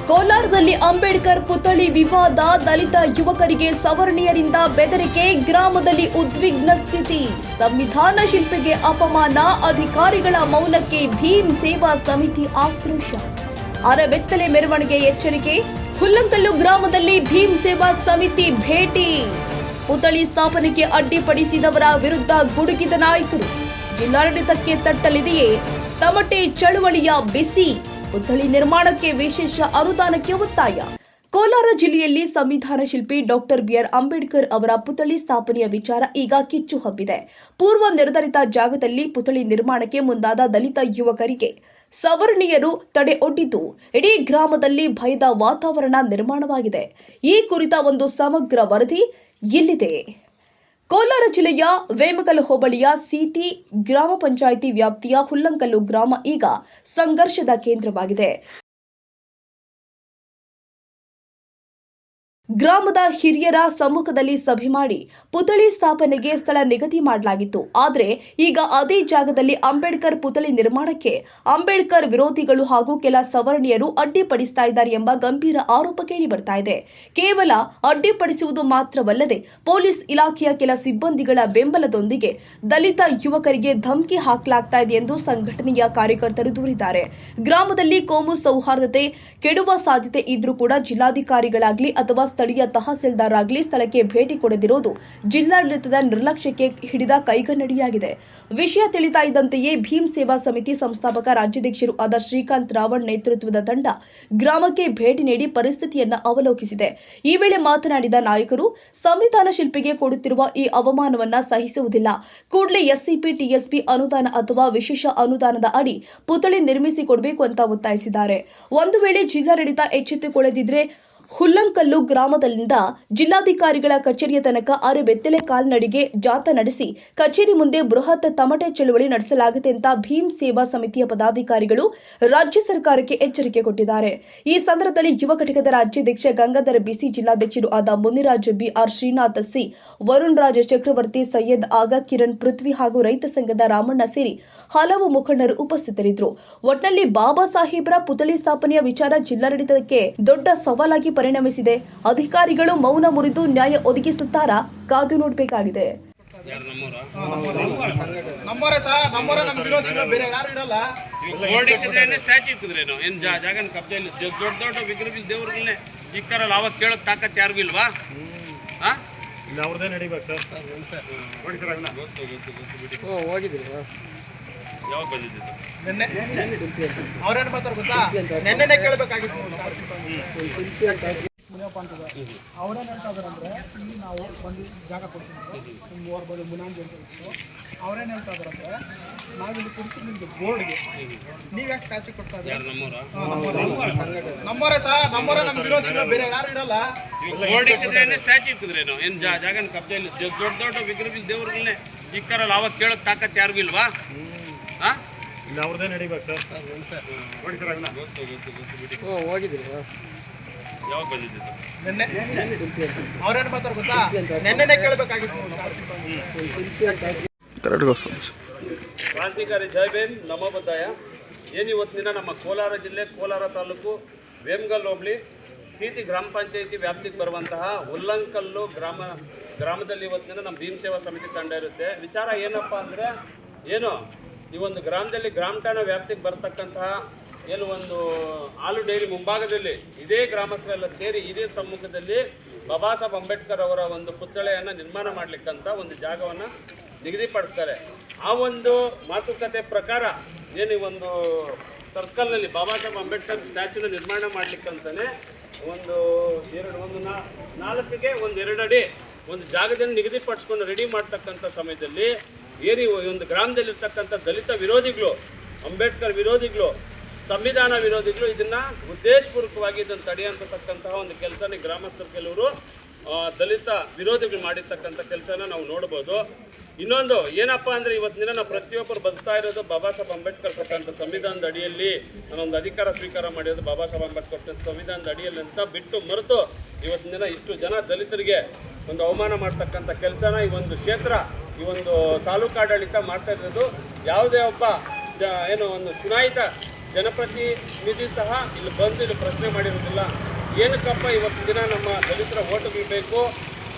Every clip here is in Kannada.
ಕೋಲಾರದಲ್ಲಿ ಅಂಬೇಡ್ಕರ್ ಪುತ್ಥಳಿ ವಿವಾದ, ದಲಿತ ಯುವಕರಿಗೆ ಸವರ್ಣೀಯರಿಂದ ಬೆದರಿಕೆ, ಗ್ರಾಮದಲ್ಲಿ ಉದ್ವಿಗ್ನ ಸ್ಥಿತಿ. ಸಂವಿಧಾನ ಶಿಲ್ಪಿಗೆ ಅಪಮಾನ, ಅಧಿಕಾರಿಗಳ ಮೌನಕ್ಕೆ ಭೀಮ್ ಸೇವಾ ಸಮಿತಿ ಆಕ್ರೋಶ. ಅರಬೆತ್ತಲೆ ಮೆರವಣಿಗೆ ಎಚ್ಚರಿಕೆ, ಹುಲ್ಲಂಕಲ್ಲು ಗ್ರಾಮದಲ್ಲಿ ಭೀಮ್ ಸೇವಾ ಸಮಿತಿ ಭೇಟಿ. ಪುತ್ಥಳಿ ಸ್ಥಾಪನೆಗೆ ಅಡ್ಡಿಪಡಿಸಿದವರ ವಿರುದ್ಧ ಗುಡುಗಿದ ನಾಯಕರು. ಜಿಲ್ಲಾಡಳಿತಕ್ಕೆ ತಟ್ಟಲಿದೆಯೇ ತಮಟೆ ಚಳುವಳಿಯ ಬಿಸಿ? ಪುತ್ಥಳಿ ನಿರ್ಮಾಣಕ್ಕೆ ವಿಶೇಷ ಅನುದಾನಕ್ಕೆ ಒತ್ತಾಯ. ಕೋಲಾರ ಜಿಲ್ಲೆಯಲ್ಲಿ ಸಂವಿಧಾನ ಶಿಲ್ಪಿ ಡಾಕ್ಟರ್ ಬಿಆರ್ ಅಂಬೇಡ್ಕರ್ ಅವರ ಪುತ್ಥಳಿ ಸ್ಥಾಪನೆಯ ವಿಚಾರ ಈಗ ಕಿಚ್ಚು ಹಬ್ಬಿದೆ. ಪೂರ್ವ ನಿರ್ಧರಿತ ಜಾಗದಲ್ಲಿ ಪುತ್ಥಳಿ ನಿರ್ಮಾಣಕ್ಕೆ ಮುಂದಾದ ದಲಿತ ಯುವಕರಿಗೆ ಸವರ್ಣೀಯರು ತಡೆ ಒಡ್ಡಿದ್ದು ಇಡೀ ಗ್ರಾಮದಲ್ಲಿ ಭಯದ ವಾತಾವರಣ ನಿರ್ಮಾಣವಾಗಿದೆ. ಈ ಕುರಿತ ಒಂದು ಸಮಗ್ರ ವರದಿ ಇಲ್ಲಿದೆ. ಕೋಲಾರ ಜಿಲ್ಲೆಯ ವೇಮಕಲ್ ಹೋಬಳಿಯ ಸೀತಿ ಗ್ರಾಮ ಪಂಚಾಯಿತಿ ವ್ಯಾಪ್ತಿಯ ಹುಲ್ಲಂಕಲ್ಲು ಗ್ರಾಮ ಈಗ ಸಂಘರ್ಷದ ಕೇಂದ್ರವಾಗಿದೆ. ಗ್ರಾಮದ ಹಿರಿಯರ ಸಮ್ಮುಖದಲ್ಲಿ ಸಭೆ ಮಾಡಿ ಪುತ್ಥಳಿ ಸ್ಥಾಪನೆಗೆ ಸ್ಥಳ ನಿಗದಿ ಮಾಡಲಾಗಿತ್ತು. ಆದರೆ ಈಗ ಅದೇ ಜಾಗದಲ್ಲಿ ಅಂಬೇಡ್ಕರ್ ಪುತ್ಥಳಿ ನಿರ್ಮಾಣಕ್ಕೆ ಅಂಬೇಡ್ಕರ್ ವಿರೋಧಿಗಳು ಹಾಗೂ ಕೆಲ ಸವರ್ಣೀಯರು ಅಡ್ಡಿಪಡಿಸ್ತಾ ಇದ್ದಾರೆ ಎಂಬ ಗಂಭೀರ ಆರೋಪ ಕೇಳಿ ಬರ್ತಾ ಇದೆ. ಕೇವಲ ಅಡ್ಡಿಪಡಿಸುವುದು ಮಾತ್ರವಲ್ಲದೆ ಪೊಲೀಸ್ ಇಲಾಖೆಯ ಕೆಲ ಸಿಬ್ಬಂದಿಗಳ ಬೆಂಬಲದೊಂದಿಗೆ ದಲಿತ ಯುವಕರಿಗೆ ಧಮಕಿ ಹಾಕಲಾಗ್ತಾ ಇದೆ ಎಂದು ಸಂಘಟನೆಯ ಕಾರ್ಯಕರ್ತರು ದೂರಿದ್ದಾರೆ. ಗ್ರಾಮದಲ್ಲಿ ಕೋಮು ಸೌಹಾರ್ದತೆ ಕೆಡುವ ಸಾಧ್ಯತೆ ಇದ್ರೂ ಕೂಡ ಜಿಲ್ಲಾಧಿಕಾರಿಗಳಾಗಲಿ ಅಥವಾ ಸ್ಥಳೀಯ ತಹಸೀಲ್ದಾರ್ ಆಗಲಿ ಸ್ಥಳಕ್ಕೆ ಭೇಟಿ ಕೊಡದಿರೋದು ಜಿಲ್ಲಾಡಳಿತದ ನಿರ್ಲಕ್ಷ್ಯಕ್ಕೆ ಹಿಡಿದ ಕೈಗನ್ನಡಿಯಾಗಿದೆ. ವಿಷಯ ತಿಳಿತಾ ಇದ್ದಂತೆಯೇ ಭೀಮ್ ಸೇವಾ ಸಮಿತಿ ಸಂಸ್ಥಾಪಕ ರಾಜ್ಯಾಧ್ಯಕ್ಷರು ಆದ ಶ್ರೀಕಾಂತ್ ರಾವಣ್ ನೇತೃತ್ವದ ತಂಡ ಗ್ರಾಮಕ್ಕೆ ಭೇಟಿ ನೀಡಿ ಪರಿಸ್ಥಿತಿಯನ್ನು ಅವಲೋಕಿಸಿದೆ. ಈ ವೇಳೆ ಮಾತನಾಡಿದ ನಾಯಕರು, ಸಂವಿಧಾನ ಶಿಲ್ಪಿಗೆ ಕೊಡುತ್ತಿರುವ ಈ ಅವಮಾನವನ್ನ ಸಹಿಸುವುದಿಲ್ಲ. ಕೂಡಲೇ ಎಸ್ಸಿಪಿ, ಟಿಎಸ್ಪಿ ಅನುದಾನ ಅಥವಾ ವಿಶೇಷ ಅನುದಾನದ ಅಡಿ ಪುತ್ಥಳಿ ನಿರ್ಮಿಸಿಕೊಡಬೇಕು ಅಂತ ಒತ್ತಾಯಿಸಿದ್ದಾರೆ. ಒಂದು ವೇಳೆ ಜಿಲ್ಲಾಡಳಿತ ಎಚ್ಚೆತ್ತುಕೊಳ್ಳದಿದ್ರೆ ಹುಲ್ಲಂಕಲ್ಲು ಗ್ರಾಮದಲ್ಲಿಂದ ಜಿಲ್ಲಾಧಿಕಾರಿಗಳ ಕಚೇರಿಯ ತನಕ ಅರೆಬೆತ್ತಲೆ ಕಾಲ್ನಡಿಗೆ ಜಾಥಾ ನಡೆಸಿ ಕಚೇರಿ ಮುಂದೆ ಬೃಹತ್ ತಮಟೆ ಚಳವಳಿ ನಡೆಸಲಾಗುತ್ತೆ ಅಂತ ಭೀಮ್ ಸೇವಾ ಸಮಿತಿಯ ಪದಾಧಿಕಾರಿಗಳು ರಾಜ್ಯ ಸರ್ಕಾರಕ್ಕೆ ಎಚ್ಚರಿಕೆ ಕೊಟ್ಟಿದ್ದಾರೆ. ಈ ಸಂದರ್ಭದಲ್ಲಿ ಯುವ ಘಟಕದ ರಾಜ್ಯಾಧ್ಯಕ್ಷ ಗಂಗಾಧರ ಬಿಸಿ, ಜಿಲ್ಲಾಧ್ಯಕ್ಷರು ಆದ Muniraj B, R Srinath C, Varun Raj Chakravarthi, Syed Agha, Kiran Prithvi ಹಾಗೂ ರೈತ ಸಂಘದ ರಾಮಣ್ಣ ಸೇರಿ ಹಲವು ಮುಖಂಡರು ಉಪಸ್ಥಿತರಿದ್ದರು. ಒಟ್ನಲ್ಲಿ ಬಾಬಾ ಸಾಹೇಬ್ರ ಪುತ್ಥಳಿ ಸ್ಥಾಪನೆಯ ವಿಚಾರ ಜಿಲ್ಲಾಡಳಿತಕ್ಕೆ ದೊಡ್ಡ ಸವಾಲಾಗಿ ಪರಿಣಮಿಸಿದೆ. ಅಧಿಕಾರಿಗಳು ಮೌನ ಮುರಿದು ನ್ಯಾಯ ಒದಗಿಸುತ್ತಾರಾ? ಕಾದು ನೋಡಬೇಕಾಗಿದೆ. ಯಾವಾಗ ಬಂದಿದ್ದು? ಅವ್ರೇನು ಮಾತಾಡ ಗೊತ್ತಾ, ನೆನ್ನೆ ಕೇಳಬೇಕಾಗಿತ್ತು. ಅವ್ರೇನು ಹೇಳ್ತಾ ಇದಾರಂದ್ರೆ, ಇಲ್ಲಿ ನಾವು ಒಂದು ಜಾಗ ಕೊಡ್ತೀವಿ, ಮೂವರು ಬಂದು ಮುನಾಂಜಿ ಅಂತ ಇತ್ತು. ಅವ್ರೇನು ಹೇಳ್ತಾ ಇದಾರಂದ್ರೆ, ನಾವಿಲ್ಲಿ ಕೊಡ್ತೀವಿ ನಿಮ್ಗೆ ಬೋರ್ಡ್ಗೆ, ನೀವು ಯಾಕೆ ಕಾಚಿ ಕೊಡ್ತಾ ಇದ್ದೀರಾ? ನಮ್ಮವರೇ ಸಹ, ನಮ್ಮವರೇ ನಮ್ಗೆ ವಿರೋಧಿಗಳು, ಬೇರೆ ಯಾರು ಇರಲ್ಲ. ಬೋರ್ಡ್ ಇಟ್ಟಿದ್ರೆ ಸ್ಟ್ಯಾಚು ಇಟ್ಟಿದ್ರೇನು? ಏನು ಜಾಗನ ಕಬ್ಜೆಯಲ್ಲಿ ದೊಡ್ಡ ದೊಡ್ಡ ವಿಗ್ರಹಗಳು ದೇವ್ರಗಳನ್ನೇ ಇಕ್ಕಾರಲ್ಲ, ಅವಾಗ ಕೇಳೋದು ತಾಕತ್ ಯಾರಿಗೂ ಇಲ್ವಾ? ಇಲ್ಲ, ಅವ್ರದ್ದೇ ನಡಿಬೇಕು ಸರ್. ನೋಡಿ ಸರ್, ಹೋಗಿದ್ರಿ. ಯಾವಾಗ ಬಂದಿದ್ದು? ನೆನ್ನೆ. ಅವ್ರೇನು ಮಾತಾಡ ಗೊತ್ತಾ, ನೆನ್ನೆ ಕೇಳಬೇಕಾಗಿತ್ತು. ಕ್ರಾಂತಿಕಾರಿ ಜೈ ಭೀಮ್, ನಮೋ ಬುದ್ಧಾಯ. ಏನು ಇವತ್ತಿನ ನಮ್ಮ ಕೋಲಾರ ಜಿಲ್ಲೆ, ಕೋಲಾರ ತಾಲೂಕು, ವೇಮಗಲ್ ಹೋಬಳಿ, ಸೀತಿ ಗ್ರಾಮ ಪಂಚಾಯಿತಿ ವ್ಯಾಪ್ತಿಗೆ ಬರುವಂತಹ ಹುಲ್ಲಂಕಲ್ಲು ಗ್ರಾಮದಲ್ಲಿ ಇವತ್ತಿನ ನಮ್ಮ ಭೀಮ್ ಸೇವಾ ಸಮಿತಿ ತಂಡ ಇರುತ್ತೆ. ವಿಚಾರ ಏನಪ್ಪ ಅಂದರೆ, ಏನು ಈ ಒಂದು ಗ್ರಾಮದಲ್ಲಿ ಗ್ರಾಮ ಠಾಣಾ ವ್ಯಾಪ್ತಿಗೆ ಬರ್ತಕ್ಕಂತಹ ಏನು ಒಂದು ಹಾಲು ಡೈರಿ ಮುಂಭಾಗದಲ್ಲಿ ಇದೇ ಗ್ರಾಮಸ್ಥರೆಲ್ಲ ಸೇರಿ ಇದೇ ಸಮ್ಮುಖದಲ್ಲಿ ಬಾಬಾ ಸಾಹೇಬ್ ಅಂಬೇಡ್ಕರ್ ಅವರ ಒಂದು ಪುತ್ಥಳಿಯನ್ನು ನಿರ್ಮಾಣ ಮಾಡಲಿಕ್ಕಂತ ಒಂದು ಜಾಗವನ್ನು ನಿಗದಿಪಡಿಸ್ತಾರೆ. ಆ ಒಂದು ಮಾತುಕತೆ ಪ್ರಕಾರ ಏನು ಈ ಒಂದು ಸರ್ಕಲ್ನಲ್ಲಿ ಬಾಬಾ ಸಾಹೇಬ್ ಅಂಬೇಡ್ಕರ್ ಸ್ಟ್ಯಾಚ್ಯೂನ ನಿರ್ಮಾಣ ಮಾಡಲಿಕ್ಕಂತಾನೆ ಒಂದು 4ಗೆ 2 ಅಡಿ ಒಂದು ಜಾಗದಲ್ಲಿ ನಿಗದಿಪಡಿಸ್ಕೊಂಡು ರೆಡಿ ಮಾಡ್ತಕ್ಕಂಥ ಸಮಯದಲ್ಲಿ ಏನು ಒಂದು ಗ್ರಾಮದಲ್ಲಿರ್ತಕ್ಕಂಥ ದಲಿತ ವಿರೋಧಿಗಳು, ಅಂಬೇಡ್ಕರ್ ವಿರೋಧಿಗಳು, ಸಂವಿಧಾನ ವಿರೋಧಿಗಳು ಇದನ್ನು ಉದ್ದೇಶಪೂರ್ವಕವಾಗಿ ಇದನ್ನು ತಡೆಯಂತಕ್ಕಂತಹ ಒಂದು ಕೆಲಸನೇ ಗ್ರಾಮಸ್ಥರು ಕೆಲವರು ದಲಿತ ವಿರೋಧಿಗಳು ಮಾಡಿರ್ತಕ್ಕಂಥ ಕೆಲಸನ ನಾವು ನೋಡ್ಬೋದು. ಇನ್ನೊಂದು ಏನಪ್ಪ ಅಂದರೆ, ಇವತ್ತಿನ ನಾವು ಪ್ರತಿಯೊಬ್ಬರು ಬದುಕ್ತಾ ಇರೋದು ಬಾಬಾ ಸಾಹೇಬ್ ಅಂಬೇಡ್ಕರ್ ಕೊಟ್ಟಂಥ ಸಂವಿಧಾನದ ಅಡಿಯಲ್ಲಿ. ನಾನೊಂದು ಅಧಿಕಾರ ಸ್ವೀಕಾರ ಮಾಡಿರೋದು ಬಾಬಾ ಸಾಹೇಬ್ ಅಂಬೇಡ್ಕರ್ ಕೊಟ್ಟಂಥ ಸಂವಿಧಾನದ ಅಡಿಯಲ್ಲಿ ಅಂತ ಬಿಟ್ಟು ಮರೆತು ಇವತ್ತಿನ ಇಷ್ಟು ಜನ ದಲಿತರಿಗೆ ಒಂದು ಅವಮಾನ ಮಾಡ್ತಕ್ಕಂಥ ಕೆಲಸನ ಈ ಒಂದು ಕ್ಷೇತ್ರ, ಈ ಒಂದು ತಾಲೂಕು ಆಡಳಿತ ಮಾಡ್ತಾ ಇರೋದು. ಯಾವುದೇ ಒಬ್ಬ ಏನು ಒಂದು ಚುನಾಯಿತ ಜನಪ್ರತಿನಿಧಿ ಸಹ ಇಲ್ಲಿ ಬಂದು ಇಲ್ಲಿ ಪ್ರಶ್ನೆ ಮಾಡಿರೋದಿಲ್ಲ. ಏನಕ್ಕಪ್ಪ ಇವತ್ತು ದಿನ ನಮ್ಮ ದಲಿತರ ಓಟುಗಳು ಬೇಕು,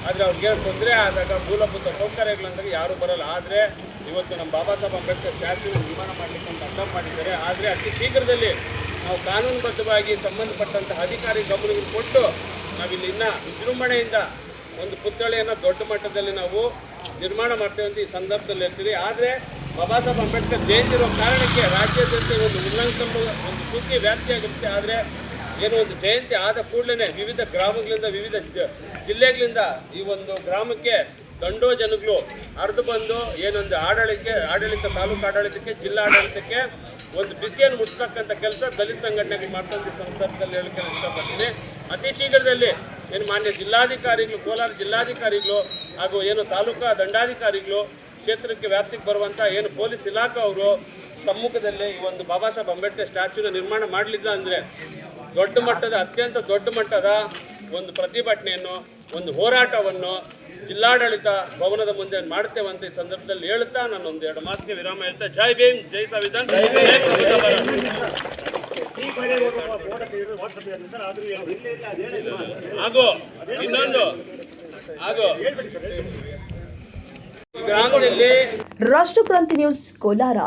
ಆದರೆ ಅವ್ರಿಗೆ ತೊಂದರೆ ಆದಾಗ ಮೂಲಭೂತ ಸೌಕರ್ಯಗಳಂದಾಗ ಯಾರೂ ಬರಲ್ಲ. ಆದರೆ ಇವತ್ತು ನಮ್ಮ ಬಾಬಾ ಸಾಹೇಬ್ ಅಂಬೇಡ್ಕರ್ ಸ್ಟ್ಯಾಚ್ಯೂನ ನಿರ್ಮಾಣ ಮಾಡಲಿಕ್ಕೆ ಅಂತ ಅಡ್ಡ ಮಾಡಿದ್ದಾರೆ. ಆದರೆ ಅತಿ ಶೀಘ್ರದಲ್ಲಿ ನಾವು ಕಾನೂನುಬದ್ಧವಾಗಿ ಸಂಬಂಧಪಟ್ಟಂತಹ ಅಧಿಕಾರಿ ಗಮನಗಳು ಕೊಟ್ಟು ನಾವಿಲ್ಲಿ ಇನ್ನೂ ವಿಜೃಂಭಣೆಯಿಂದ ಒಂದು ಪುತ್ಥಳಿಯನ್ನು ದೊಡ್ಡ ಮಟ್ಟದಲ್ಲಿ ನಾವು ನಿರ್ಮಾಣ ಮಾಡ್ತೇವೆ ಅಂತ ಈ ಸಂದರ್ಭದಲ್ಲಿ ಹೇಳ್ತೀವಿ. ಆದರೆ ಬಾಬಾ ಸಾಹೇಬ್ ಅಂಬೇಡ್ಕರ್ ಜಯಂತಿ ಇರೋ ಕಾರಣಕ್ಕೆ ರಾಜ್ಯಾದ್ಯಂತ ಒಂದು ಉಲ್ಲಂಘನೆ ಒಂದು ಸುದ್ದಿ ವ್ಯಾಪ್ತಿಯಾಗುತ್ತೆ. ಆದರೆ ಏನು ಒಂದು ಜಯಂತಿ ಆದ ಕೂಡಲೇ ವಿವಿಧ ಗ್ರಾಮಗಳಿಂದ ವಿವಿಧ ಜಿಲ್ಲೆಗಳಿಂದ ಈ ಒಂದು ಗ್ರಾಮಕ್ಕೆ ದಂಡೋ ಜನಗಳು ಹರಿದು ಬಂದು ಏನೊಂದು ಆಡಳಿತ ತಾಲೂಕು ಆಡಳಿತಕ್ಕೆ ಜಿಲ್ಲಾ ಆಡಳಿತಕ್ಕೆ ಒಂದು ಬಿಸಿಯನ್ನು ಮುಟ್ಟಿಸ್ತಕ್ಕಂಥ ಕೆಲಸ ದಲಿತ ಸಂಘಟನೆಗಳು ಮಾಡ್ತಂಥ ಸಂದರ್ಭದಲ್ಲಿ ಹೇಳಕ್ಕೆ ಇಷ್ಟಪಡ್ತೀನಿ. ಅತಿ ಶೀಘ್ರದಲ್ಲಿ ಏನು ಮಾನ್ಯ ಜಿಲ್ಲಾಧಿಕಾರಿಗಳು, ಕೋಲಾರ ಜಿಲ್ಲಾಧಿಕಾರಿಗಳು ಹಾಗೂ ಏನು ತಾಲೂಕಾ ದಂಡಾಧಿಕಾರಿಗಳು ಕ್ಷೇತ್ರಕ್ಕೆ ವ್ಯಾಪ್ತಿಗೆ ಬರುವಂಥ ಏನು ಪೊಲೀಸ್ ಇಲಾಖೆ ಅವರು ಸಮ್ಮುಖದಲ್ಲಿ ಈ ಒಂದು ಬಾಬಾ ಸಾಹೇಬ್ ಅಂಬೇಡ್ಕರ್ ಸ್ಟ್ಯಾಚ್ಯೂನ ನಿರ್ಮಾಣ ಮಾಡಲಿಲ್ಲ ಅಂದರೆ ದೊಡ್ಡ ಮಟ್ಟದ ಅತ್ಯಂತ ದೊಡ್ಡ ಮಟ್ಟದ ಒಂದು ಪ್ರತಿಭಟನೆಯನ್ನು ಒಂದು ಹೋರಾಟವನ್ನು ಜಿಲ್ಲಾಡಳಿತ ಭವನದ ಮುಂದೆ ಮಾಡುತ್ತೇವೆ ಅಂತ ಈ ಸಂದರ್ಭದಲ್ಲಿ ಹೇಳ್ತಾ ನಾನು ಒಂದು ಎರಡು ಮಾತಿಗೆ ವಿರಾಮ ಹೇಳ್ತಾ ಜೈ ಭೀಮ್, ಜೈ ಸಂವಿಧಾನ, ಜೈ ಹಾಗೂ ಇನ್ನೊಂದು ಹಾಗೂ ಗ್ರಾಮದಲ್ಲಿ ರಾಷ್ಟ್ರಕ್ರಾಂತಿ ನ್ಯೂಸ್ ಕೋಲಾರ.